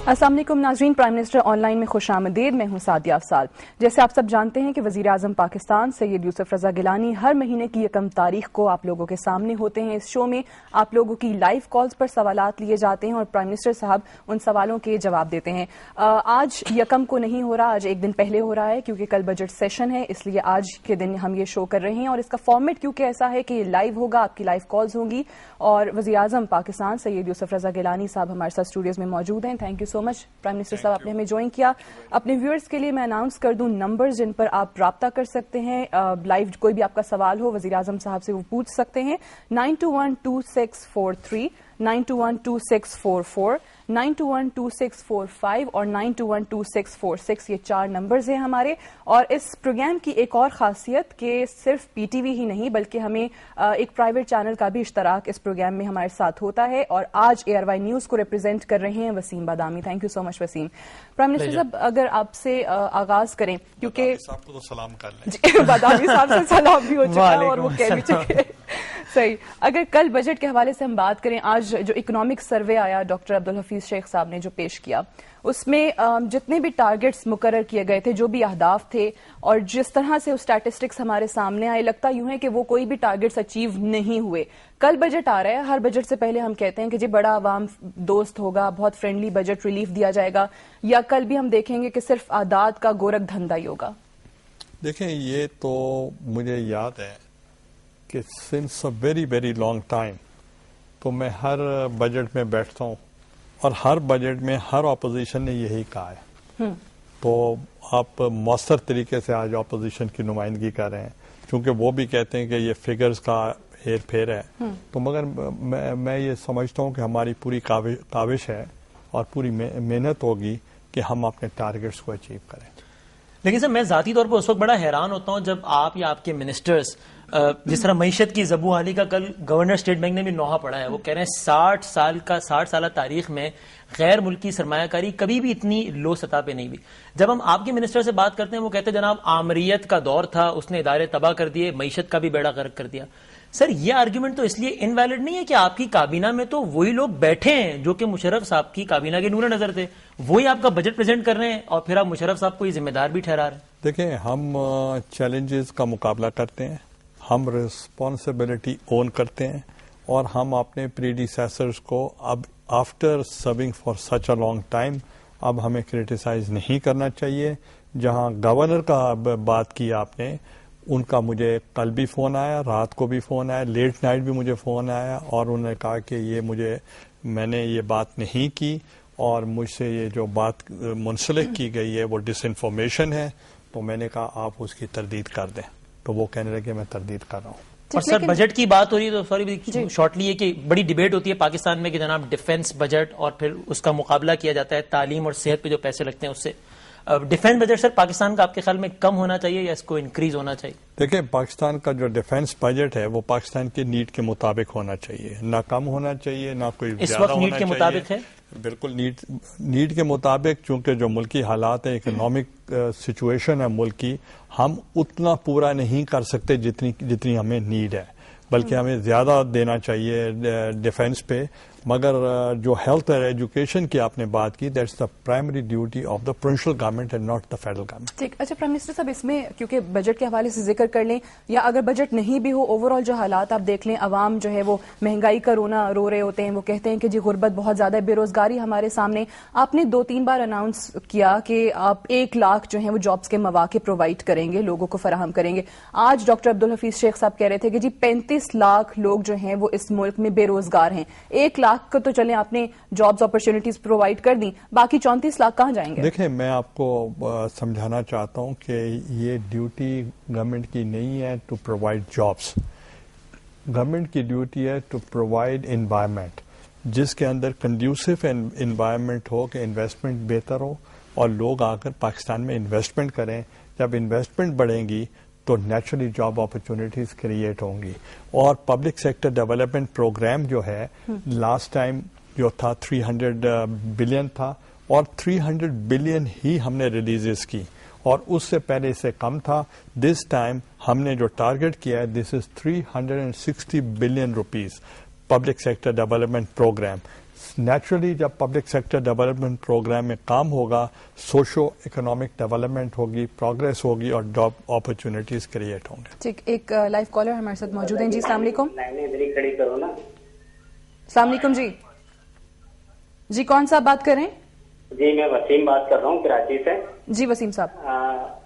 السلام علیکم ناظرین، پرائم منسٹر آن لائن میں خوش آمدید. میں ہوں سعدیہ افضال. جیسے آپ سب جانتے ہیں کہ وزیر اعظم پاکستان سید یوسف رضا گیلانی ہر مہینے کی 1 تاریخ کو آپ لوگوں کے سامنے ہوتے ہیں. اس شو میں آپ لوگوں کی لائیو کالز پر سوالات لیے جاتے ہیں اور پرائم منسٹر صاحب ان سوالوں کے جواب دیتے ہیں. آج 1 کو نہیں ہو رہا، آج ایک دن پہلے ہو رہا ہے کیونکہ کل بجٹ سیشن ہے، اس لیے آج کے دن ہم یہ شو کر رہے ہیں. اور اس کا فارمیٹ کیونکہ ایسا ہے کہ یہ لائیو ہوگا، آپ کی لائیو کالز ہوں گی اور وزیر اعظم پاکستان سید یوسف رضا گیلانی صاحب ہمارے ساتھ اسٹوڈیوز میں موجود ہیں. Thank you so much prime minister صاحب، آپ نے ہمیں جوائن کیا. اپنے ویورز کے لیے میں اناؤنس کر دوں نمبر جن پر آپ رابطہ کر سکتے ہیں. لائیو کوئی بھی آپ کا سوال ہو وزیر اعظم صاحب سے وہ پوچھ سکتے ہیں. 921264 921264 921264 اور 921264 یہ 4 نمبرز ہیں ہمارے. اور اس پروگرام کی ایک اور خاصیت کہ صرف پی ٹی وی ہی نہیں بلکہ ہمیں ایک پرائیویٹ چینل کا بھی اشتراک اس پروگرام میں ہمارے ساتھ ہوتا ہے. اور آج اے آر وائی نیوز کو ریپرزینٹ کر رہے ہیں Waseem Badami. Thank you so much Waseem. Prime minister صاحب اگر آپ سے آغاز کریں کیونکہ صاحب کو تو سلام کر لیں. بادامی صاحب سے سلام بھی ہو چکا ہے اور وہ کہہ بھی چکے. صحیح. اگر کل بجٹ کے حوالے سے ہم بات کریں، آج جو اکنامک سروے آیا ڈاکٹر عبدالحفیظ شیخ صاحب نے جو پیش کیا، اس میں جتنے بھی ٹارگٹس مقرر کیے گئے تھے، جو بھی اہداف تھے اور جس طرح سے اسٹیٹسٹکس ہمارے سامنے آئے، لگتا یوں ہے کہ وہ کوئی بھی ٹارگٹس اچیو نہیں ہوئے. کل بجٹ آ رہا ہے، ہر بجٹ سے پہلے ہم کہتے ہیں کہ جی بڑا عوام دوست ہوگا، بہت فرینڈلی بجٹ ریلیف دیا جائے گا، یا کل بھی ہم دیکھیں گے کہ صرف اعداد کا گورکھ دھندا ہی ہوگا؟ دیکھیں، یہ تو مجھے یاد ہے کہ since a very very long time تو میں ہر بجٹ میں بیٹھتا ہوں اور ہر بجٹ میں ہر اپوزیشن نے یہی کہا ہے. تو آپ مؤثر طریقے سے آج اپوزیشن کی نمائندگی کر رہے ہیں، چونکہ وہ بھی کہتے ہیں کہ یہ فگرز کا ہیر پھیر ہے. تو مگر میں یہ سمجھتا ہوں کہ ہماری پوری کاوش ہے اور پوری محنت ہوگی کہ ہم اپنے ٹارگٹس کو اچیو کریں. لیکن سر، میں ذاتی طور پر اس وقت بڑا حیران ہوتا ہوں جب آپ یا آپ کے منسٹرز جس طرح معیشت کی زبوں حالی کا کل گورنر اسٹیٹ بینک نے بھی نوحہ پڑھا ہے. وہ کہہ رہے ہیں 60 سالہ تاریخ میں غیر ملکی سرمایہ کاری کبھی بھی اتنی لو سطح پہ نہیں ہوئی. جب ہم آپ کے منسٹر سے بات کرتے ہیں وہ کہتے ہیں جناب آمریت کا دور تھا، اس نے ادارے تباہ کر دیے، معیشت کا بھی بیڑا غرق کر دیا. سر، یہ آرگیومنٹ تو اس لیے انویلڈ نہیں ہے کہ آپ کی کابینہ میں تو وہی لوگ بیٹھے ہیں جو کہ مشرف صاحب کی کابینہ کے نور نظر تھے، وہی آپ کا بجٹ پریزنٹ کر رہے ہیں اور پھر آپ مشرف صاحب کو یہ ذمہ دار بھی ٹھہرا رہے ہیں. دیکھیں، ہم چیلنجز کا مقابلہ کرتے ہیں، ہم رسپانسبلٹی اون کرتے ہیں اور ہم اپنے پریڈیسیسرز کو اب after serving for such a long time اب ہمیں کرٹیسائز نہیں کرنا چاہیے. جہاں گورنر کا بات کی آپ نے، ان کا مجھے کل بھی فون آیا، رات کو بھی فون آیا، لیٹ نائٹ بھی مجھے فون آیا اور انہوں نے کہا کہ میں نے یہ بات نہیں کی اور مجھ سے یہ جو بات منسلک کی گئی ہے وہ ڈس انفارمیشن ہے. تو میں نے کہا آپ اس کی تردید کر دیں. تو وہ کہنے لگے میں تردید کر رہا ہوں. اور سر، بجٹ کی بات ہو رہی ہے تو سوری شارٹلی یہ کہ بڑی ڈیبیٹ ہوتی ہے پاکستان میں کہ جناب ڈیفنس بجٹ اور پھر اس کا مقابلہ کیا جاتا ہے تعلیم اور صحت پہ جو پیسے لگتے ہیں اس سے. ڈیفنس بجٹ سر پاکستان کا آپ کے خیال میں کم ہونا چاہیے یا اس کو انکریز ہونا چاہیے؟ دیکھیں، پاکستان کا جو ڈیفنس بجٹ ہے وہ پاکستان کی نیڈ کے مطابق ہونا چاہیے، نہ کم ہونا چاہیے نہ کوئی اس زیادہ وقت ہونا نیڈ کے مطابق ہے. بالکل نیڈ کے مطابق، چونکہ جو ملکی حالات ہیں، اکنامک سچویشن ہے ملک کی، ہم اتنا پورا نہیں کر سکتے جتنی ہمیں نیڈ ہے، بلکہ ہمیں زیادہ دینا چاہیے ڈیفنس پہ. مگر جو ہیلتھ اور ایجوکیشن کی آپ نے بات کی، that's the primary duty of the provincial government and not the federal government. ٹھیک. اچھا پرائم منسٹر صاحب، اس میں کیونکہ بجٹ کے حوالے سے ذکر کر لیں یا اگر بجٹ نہیں بھی ہو، اوور آل جو حالات آپ دیکھ لیں، عوام جو ہے وہ مہنگائی کا رونا رو رہے ہوتے ہیں، وہ کہتے ہیں کہ جی غربت بہت زیادہ ہے، بے روزگاری ہمارے سامنے. آپ نے 2-3 بار اناؤنس کیا کہ آپ 1 لاکھ جو ہیں وہ جابس کے مواقع پرووائڈ کریں گے، لوگوں کو فراہم کریں گے. آج ڈاکٹر عبدالحفیظ شیخ صاحب کہہ رہے تھے کہ جی 35 لاکھ لوگ جو ہیں وہ اس ملک میں بے روزگار ہیں. 1 لاکھ کو تو چلیں آپ نے جابز اپرچونٹیز پرووائڈ کر دی، باقی 34 لاکھ کہاں جائیں گے؟ دیکھیں، میں آپ کو سمجھانا چاہتا ہوں کہ یہ ڈیوٹی گورنمنٹ کی نہیں ہے ٹو پرووائڈ جابس. گورنمنٹ کی ڈیوٹی ہے ٹو پرووائڈ انوائرمنٹ جس کے اندر کنڈیوسو انوائرمنٹ ہو کہ انویسٹمنٹ بہتر ہو اور لوگ آ کر پاکستان میں انویسٹمنٹ کریں. جب انویسٹمنٹ بڑھیں گی تو نیچرلی جاب اپرچونٹیز کریٹ ہوں گی. اور پبلک سیکٹر ڈیولپمنٹ پروگرام جو ہے لاسٹ ٹائم جو تھا 300 بلین تھا اور 300 بلین ہی ہم نے ریلیزز کی اور اس سے پہلے سے کم تھا. دس ٹائم ہم نے جو ٹارگٹ کیا ہے this is 360 billion rupees public sector development program. Naturally جب پبلک سیکٹر ڈیولپمنٹ پروگرام میں کام ہوگا سوشو اکنامک ڈیولپمنٹ ہوگی, پروگرس ہوگی اور جاب اپرچونیٹیز کریٹ ہوں گے. ٹھیک, ایک لائیو کالر ہمارے ساتھ موجود ہیں. جی السلام علیکم. کھڑی کرو نا. السلام علیکم. جی کون صاحب بات کر رہے ہیں؟ جی میں وسیم بات کر رہا ہوں کراچی سے. جی وسیم صاحب.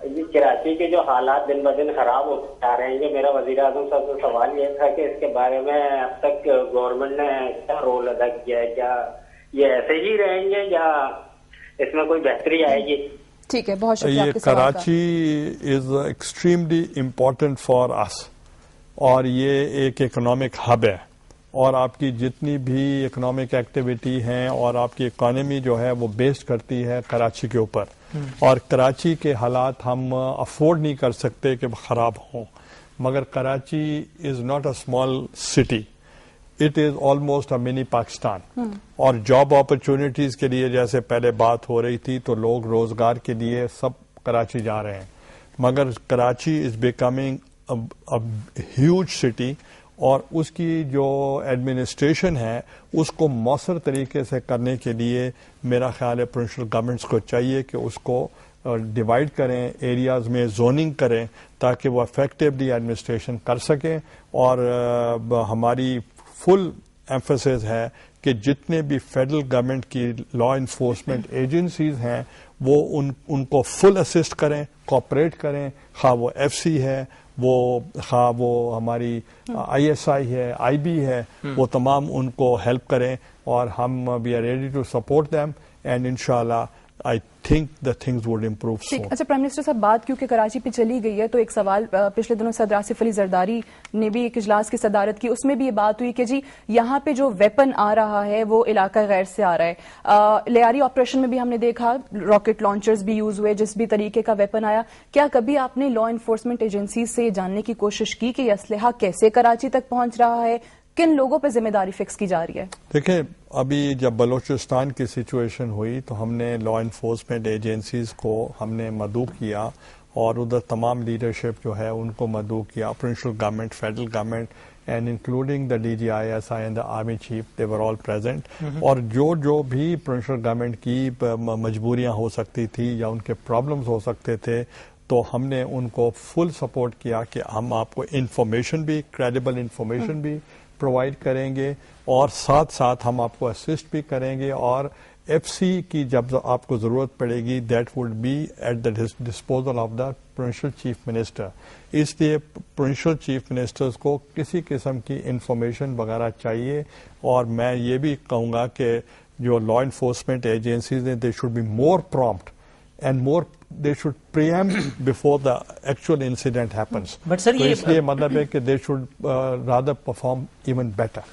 یہ کراچی کے جو حالات دن بدن خراب ہوتے جا رہے ہیں, یہ میرا وزیر اعظم صاحب سے سوال یہ تھا کہ اس کے بارے میں اب تک گورنمنٹ نے کیا رول ادا کیا ہے, کیا یہ ایسے ہی رہیں گے یا اس میں کوئی بہتری آئے گی؟ ٹھیک ہے, بہت شکریہ. یہ Karachi is extremely important for us, اور یہ ایک اکنامک ہب ہے, اور آپ کی جتنی بھی اکنامک ایکٹیویٹی ہیں اور آپ کی اکانومی جو ہے وہ بیسڈ کرتی ہے کراچی کے اوپر, اور کراچی کے حالات ہم افورڈ نہیں کر سکتے کہ خراب ہوں. مگر Karachi is not a small city, it is almost a mini Pakistan. اور جاب اپرچونیٹیز کے لیے جیسے پہلے بات ہو رہی تھی تو لوگ روزگار کے لیے سب کراچی جا رہے ہیں, مگر Karachi is becoming huge city, اور اس کی جو ایڈمنسٹریشن ہے اس کو مؤثر طریقے سے کرنے کے لیے میرا خیال ہے پروونشل گورنمنٹس کو چاہیے کہ اس کو ڈیوائڈ کریں, ایریاز میں زوننگ کریں تاکہ وہ افیکٹولی ایڈمنسٹریشن کر سکیں. اور ہماری فل ایمفسس ہے کہ جتنے بھی فیڈرل گورنمنٹ کی لا انفورسمنٹ ایجنسیز ہیں وہ ان کو فل اسسٹ کریں, کوآپریٹ کریں, خواہ وہ ایف سی ہے, خواہ وہ ہماری آئی ایس آئی ہے, آئی بی ہے, وہ تمام ان کو ہیلپ کریں, اور ہم we are ready to support them, and انشاءاللہ I think the things would improve soon. اچھا پرائم منسٹر صاحب, بات کیونکہ کراچی پہ چلی گئی ہے تو ایک سوال, پچھلے دنوں صدر آصف علی زرداری نے بھی ایک اجلاس کی صدارت کی, اس میں بھی یہ بات ہوئی کہ جی یہاں پہ جو ویپن آ رہا ہے وہ علاقہ غیر سے آ رہا ہے. لیاری آپریشن میں بھی ہم نے دیکھا راکٹ لانچرز بھی یوز ہوئے, جس بھی طریقے کا ویپن آیا. کیا کبھی آپ نے لا انفورسمنٹ ایجنسیز سے جاننے کی کوشش کی کہ یہ اسلحہ کیسے کراچی تک پہنچ رہا ہے, کن لوگوں پہ ذمہ داری فکس کی جا رہی ہے؟ دیکھیں, ابھی جب بلوچستان کی سچویشن ہوئی تو ہم نے لا انفورسمنٹ ایجنسیز کو ہم نے مدعو کیا, اور ادھر تمام لیڈرشپ جو ہے ان کو مدعو کیا, provincial government, federal government, and including the D G I S I and the army chief, they were all present. اور جو بھی پروونشل گورنمنٹ کی مجبوریاں ہو سکتی تھی یا ان کے پرابلمز ہو سکتے تھے, تو ہم نے ان کو فل سپورٹ کیا کہ ہم آپ کو انفارمیشن بھی, کریڈیبل انفارمیشن بھی پرووائڈ کریں گے, اور ساتھ ساتھ ہم آپ کو اسسٹ بھی کریں گے, اور ایف سی کی جب آپ کو ضرورت پڑے گی that would be at the disposal of the provincial chief minister. اس لیے پروونشل چیف منسٹرز کو کسی قسم کی انفارمیشن وغیرہ چاہیے, اور میں یہ بھی کہوں گا کہ جو لا انفورسمنٹ ایجنسیز ہیں they should be more prompt and more, they should preempt before the actual incident happens. But sir, تو اس لیے مطلب ہے کہ they should rather perform even better.